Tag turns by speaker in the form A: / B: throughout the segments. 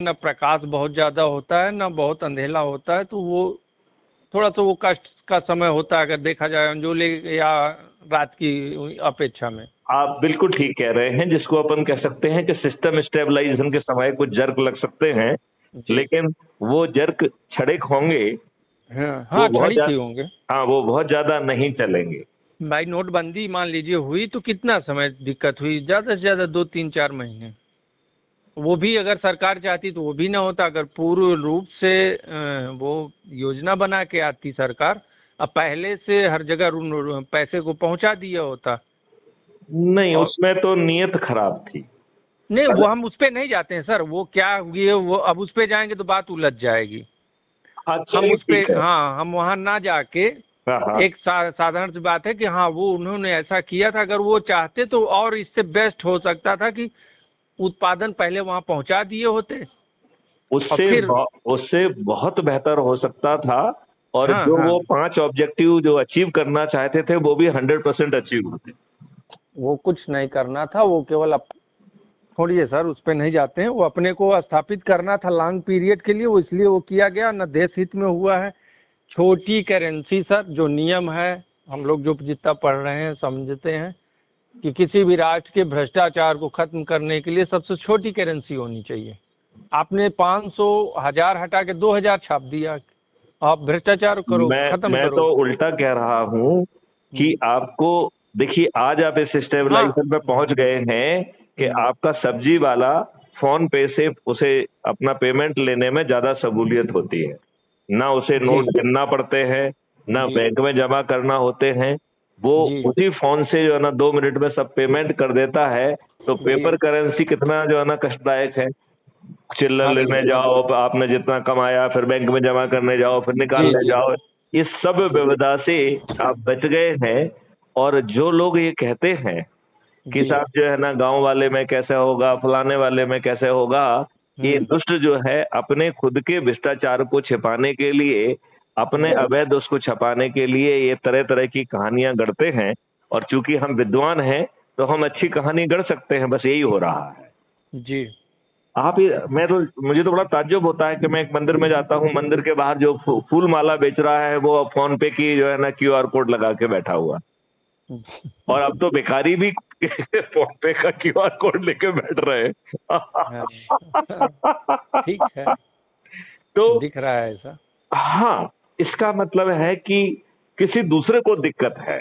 A: न प्रकाश बहुत ज़्यादा होता है, न बहुत अंधेला होता है, तो वो थोड़ा सा वो कष्ट का समय होता है अगर देखा जाए अंजोले या रात की अपेक्षा में।
B: आप बिल्कुल ठीक कह रहे हैं, जिसको अपन कह सकते हैं कि सिस्टम स्टेबलाइजेशन के समय कुछ जर्क लग सकते हैं,
A: जी।
B: लेकिन वो जर्क क्षणिक होंगे,
A: हाँ
B: वो
A: हाँ,
B: बहुत
A: क्षणिक ही
B: ज्यादा,
A: होंगे।
B: हाँ वो बहुत ज्यादा नहीं चलेंगे।
A: भाई नोटबंदी मान लीजिए हुई तो कितना समय दिक्कत हुई, ज़्यादा से ज़्यादा 2 3 4 महीने। वो भी अगर सरकार चाहती तो वो भी ना होता, अगर पूर्ण रूप से वो योजना बना के आती सरकार, अब पहले से हर जगह पैसे को पहुंचा दिया होता।
B: नहीं,
A: और
B: उसमें तो नीयत खराब थी।
A: नहीं, वो
B: अगर
A: हम उस पे नहीं जाते हैं सर, वो क्या हुई वो अब उस पे जाएंगे तो बात उलझ जाएगी।
B: हाँ
A: हम
B: चलिए
A: उस पे,
B: ठीक है।
A: हाँ, हम वहाँ ना जाके
B: हाँ हाँ।
A: एक साधारण सी बात है कि हाँ वो उन्होंने ऐसा किया था, अगर वो चाहते तो और इससे बेस्ट हो सकता था कि उत्पादन पहले वहाँ पहुँचा दिए होते और
B: उससे
A: फिर।
B: उससे बहुत बेहतर हो सकता था, और
A: हाँ
B: जो
A: हाँ,
B: वो 5 ऑब्जेक्टिव जो अचीव करना चाहते थे वो भी 100% अचीव होते।
A: वो कुछ नहीं करना था, वो केवल छोड़िए सर, उस पर नहीं जाते हैं, वो अपने को स्थापित करना था लॉन्ग पीरियड के लिए, वो इसलिए वो किया गया, न देश हित में हुआ है। छोटी करेंसी सर, जो नियम है, हम लोग जो जितना पढ़ रहे हैं समझते हैं कि किसी भी राष्ट्र के भ्रष्टाचार को खत्म करने के लिए सबसे छोटी करेंसी होनी चाहिए। आपने 500 1000 हटा के 2000 छाप दिया, आप भ्रष्टाचार करो, खत्म
B: मैं
A: करो।
B: तो उल्टा कह रहा हूं कि आपको, देखिए आज आप इस
A: हाँ।
B: स्टेबलाइजेशन पे पहुंच गए हैं कि आपका सब्जी वाला फोन पे से उसे अपना पेमेंट लेने में ज्यादा सहूलियत होती है, ना उसे
A: जी
B: नोट गिनना पड़ते हैं, ना
A: जी
B: बैंक में जमा करना होते हैं। वो
A: जी
B: उसी फोन से जो है ना 2 मिनट में सब पेमेंट कर देता है। तो
A: जी।
B: पेपर करेंसी कितना जो है ना कष्टदायक है। चिल्लर
A: हाँ
B: लेने
A: बिल्कुल।
B: जाओ, आपने जितना कमाया फिर बैंक में जमा करने जाओ, फिर
A: जी
B: निकालने
A: जी
B: जाओ। इस सब विविधा से आप बच गए हैं। और जो लोग ये कहते हैं कि
A: जी।
B: साहब जो है ना गांव वाले में कैसे होगा, फलाने वाले में कैसे होगा, ये
A: हम्म।
B: दुष्ट जो है अपने खुद के भ्रष्टाचार को छिपाने के लिए, अपने
A: जी
B: अवैध उसको छुपाने के लिए ये तरह तरह की कहानियां गढ़ते हैं। और चूंकि हम विद्वान हैं तो हम अच्छी कहानी गढ़ सकते हैं, बस यही हो रहा है।
A: जी।
B: आप ये, मैं तो, मुझे तो बड़ा ताज्जुब होता है कि मैं एक मंदिर में जाता हूँ, मंदिर के बाहर जो फूल माला बेच रहा है वो फोन पे की जो है ना क्यूआर कोड लगा के बैठा हुआ। और अब तो भिखारी भी फोन पे का क्यूआर कोड लेके बैठ रहे
A: हाँ,
B: हैं।
A: ठीक है,
B: तो
A: दिख रहा है ऐसा।
B: हाँ, इसका मतलब है कि किसी दूसरे को दिक्कत है,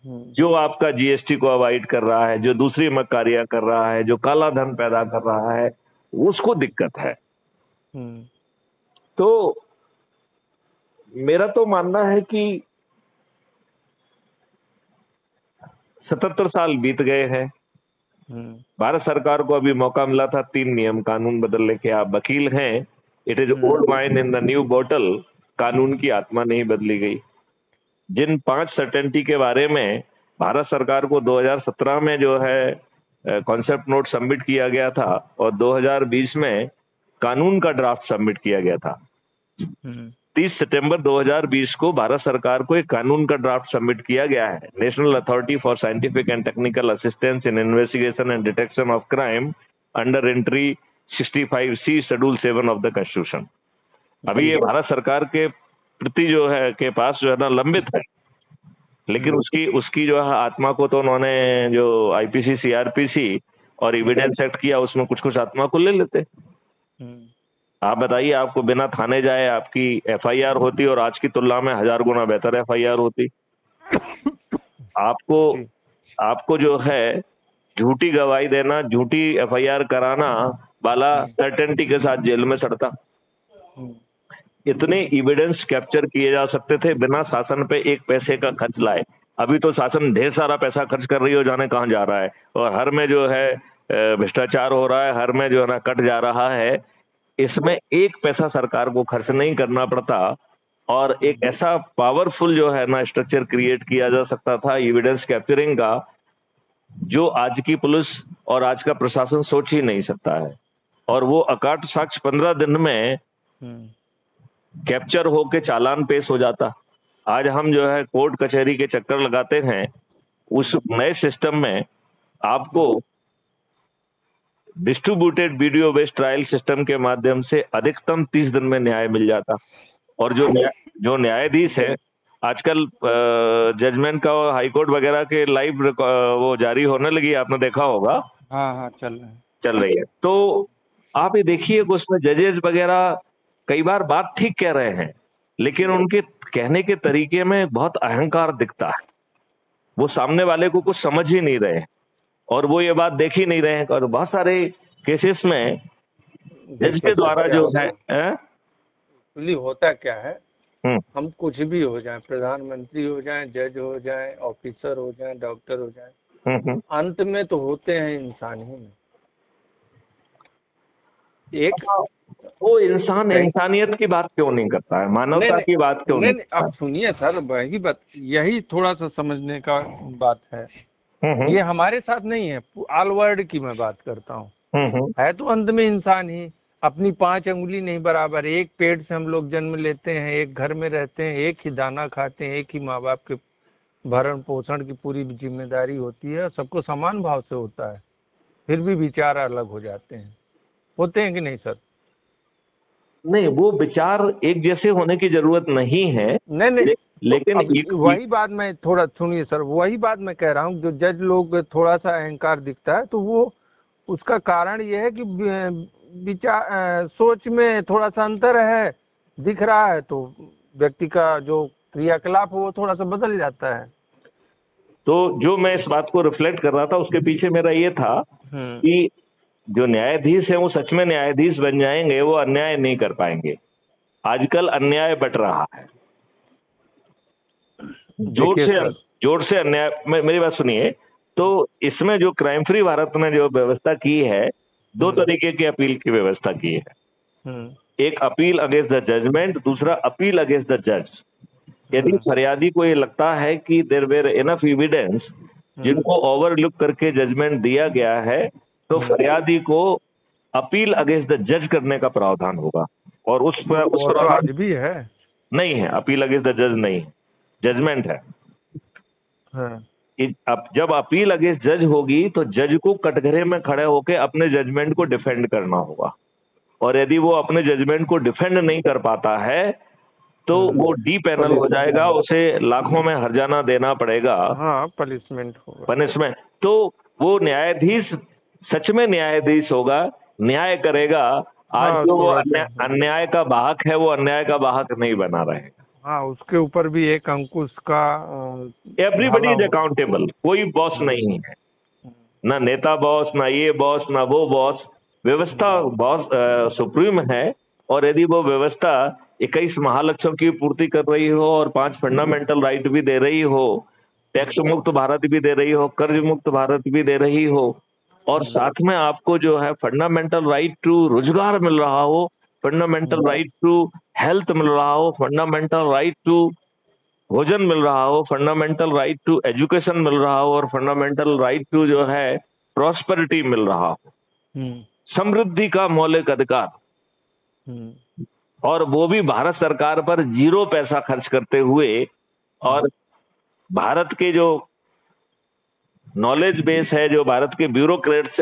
A: हम्म
B: जो आपका जीएसटी को अवॉइड कर रहा है, जो दूसरी मक्कारियां कर रहा है, जो काला धन पैदा कर रहा है, उसको दिक्कत है।
A: हम्म
B: तो मेरा तो मानना है कि 77 साल बीत गए हैं।
A: हम्म
B: भारत सरकार को अभी मौका मिला था 3 नियम कानून बदलने के। आप वकील हैं, it is
A: hmm
B: old wine in the new bottle. कानून की आत्मा नहीं बदली गई। जिन 5 सर्टेनिटी के बारे में भारत सरकार को 2017 में जो है कॉन्सेप्ट नोट सबमिट किया गया था, और 2020 में कानून का ड्राफ्ट सबमिट किया गया था।
A: हम्म
B: 30 सितंबर 2020 को भारत सरकार को एक कानून का ड्राफ्ट सबमिट किया गया है, national authority for scientific and technical assistance in investigation and detection of crime under entry 65C schedule 7 of the constitution. अभी
A: जी।
B: ये भारत सरकार के प्रति जो है के पास जो है ना लंबित है, लेकिन
A: हम्म
B: उसकी उसकी जो है आत्मा को तो उन्होंने जो आईपीसी सीआरपीसी और एविडेंस एक्ट किया उसमें कुछ कुछ आत्मा को ले लेते।
A: हम्म
B: आप बताइए, आपको बिना थाने जाए आपकी एफआईआर होती और आज की तुलना में 1000 गुना बेहतर एफआईआर होती। आपको
A: जी।
B: आपको जो है झूठी गवाही देना, झूठी एफआईआर कराना वाला
A: हम्म
B: सर्टेनिटी के साथ जेल में सड़ता।
A: हम्म
B: इतने एविडेंस कैप्चर किए जा सकते थे बिना शासन पे एक पैसे का खर्च लाए। अभी तो शासन ढेर सारा पैसा खर्च कर रही हो, जाने कहां जा रहा है, और हर में जो है भ्रष्टाचार हो रहा है, हर में जो है ना कट जा रहा है। इसमें एक पैसा सरकार को खर्च नहीं करना पड़ता, और एक ऐसा पावरफुल जो है ना स्ट्रक्चर क्रिएट किया जा सकता था एविडेंस कैप्चरिंग का, जो आज की पुलिस और आज का प्रशासन सोच ही नहीं सकता है। और वो अकाट साक्ष्य 15 दिन में
A: हम्म
B: कैप्चर होके चालान पेश हो जाता। आज हम जो है कोर्ट कचहरी के चक्कर लगाते हैं। उस नए सिस्टम में आपको distributed video based trial system के माध्यम से अधिकतम 30 दिन में न्याय मिल जाता। और जो न्यायाधीश है आजकल जजमेंट का हाईकोर्ट वगैरह के लाइव वो जारी होने लगी, आपने देखा होगा।
A: हाँ हाँ,
B: चल रही है। तो आप ये देखिए कि उसमें जजेस वगैरह कई बार बात ठीक कह रहे हैं, लेकिन उनके कहने के तरीके में बहुत अहंकार दिखता है। वो सामने वाले को कुछ समझ ही नहीं रहे और वो ये बात देख ही नहीं रहे हैं। और बहुत सारे केसेस में जज के द्वारा जो है
A: एक्चुअली होता क्या है, हम कुछ भी हो जाए, प्रधानमंत्री हो जाए, जज हो जाए, ऑफिसर हो जाए, डॉक्टर हो जाए, अंत में तो होते हैं इंसान ही में। एक
B: वो इंसान इंसानियत की बात क्यों नहीं करता है, मानवता की बात क्यों नहीं?
A: अब सुनिए सर, वही बात, यही थोड़ा सा समझने का बात है। ये हमारे साथ नहीं है, ऑल वर्ल्ड की मैं बात करता हूँ। है तो अंत में इंसान ही, अपनी 5 अंगुली नहीं बराबर, एक पेट से हम लोग जन्म लेते हैं, एक घर में रहते हैं, एक ही दाना खाते हैं, एक ही माँ बाप के भरण पोषण की पूरी जिम्मेदारी होती है, सबको समान भाव से होता है, फिर भी विचार अलग हो जाते हैं। होते हैं कि नहीं सर?
B: नहीं, वो विचार एक जैसे होने की जरूरत नहीं है।
A: नहीं
B: लेकिन
A: वही बात मैं थोड़ा सुनिए सर, वही बात मैं कह रहा हूँ, जो जज लोग थोड़ा सा अहंकार दिखता है तो वो उसका कारण ये है कि विचार सोच में थोड़ा सा अंतर है, दिख रहा है, तो व्यक्ति का जो क्रियाकलाप वो थोड़ा सा बदल जाता है।
B: तो जो मैं इस बात को रिफ्लेक्ट कर रहा था उसके पीछे मेरा ये था कि जो न्यायाधीश है वो सच में न्यायाधीश बन जाएंगे, वो अन्याय नहीं कर पाएंगे। आजकल अन्याय बट रहा है, जोर से अन्याय। मेरी बात सुनिए, तो इसमें जो क्राइम फ्री भारत ने जो व्यवस्था की है, 2 तरीके की अपील की व्यवस्था की है। एक अपील अगेंस्ट द जजमेंट, दूसरा अपील अगेंस्ट द जज। यदि फरियादी को ये लगता है कि देयर वेर इनफ एविडेंस जिनको ओवरलुक करके जजमेंट दिया गया है, तो फरियादी को अपील अगेंस्ट द जज करने का प्रावधान होगा। और उस पर
A: आज भी है? नहीं
B: है, अपील अगेंस्ट द जज नहीं, जजमेंट है। अब जब अपील अगेंस्ट जज होगी तो जज को कटघरे में खड़े होकर अपने जजमेंट को डिफेंड करना होगा। और यदि वो अपने जजमेंट को डिफेंड नहीं कर पाता है तो वो डी पैनल हो जाएगा, उसे लाखों में हर्जाना देना पड़ेगा।
A: हाँ, पनिशमेंट होगा,
B: पनिशमेंट। तो वो न्यायाधीश सच में न्यायाधीश होगा, न्याय करेगा। आज जो वो अन्याय का वाहक है, वो अन्याय का वाहक नहीं बना रहेगा।
A: हाँ, उसके ऊपर भी एक अंकुश का
B: एवरीबडी इज अकाउंटेबल, कोई बॉस नहीं है, ना नेता बॉस, ना ये बॉस, ना वो बॉस। व्यवस्था बॉस सुप्रीम है। और यदि वो व्यवस्था 21 महालक्ष्यों की पूर्ति कर रही हो और 5 फंडामेंटल राइट भी दे रही हो, टैक्स मुक्त भारत भी दे रही हो, कर्ज मुक्त भारत भी दे रही हो, और साथ में आपको जो है फंडामेंटल राइट टू रोजगार मिल रहा हो, फंडामेंटल राइट टू हेल्थ मिल रहा हो, फंडामेंटल राइट टू भोजन मिल रहा हो, फंडामेंटल राइट टू एजुकेशन मिल रहा हो, और फंडामेंटल राइट टू जो है प्रॉस्पेरिटी मिल रहा हो, समृद्धि का मौलिक अधिकार, और वो भी भारत सरकार पर 0 पैसा खर्च करते हुए। और भारत के जो नॉलेज बेस है, जो भारत के ब्यूरोक्रेट्स है,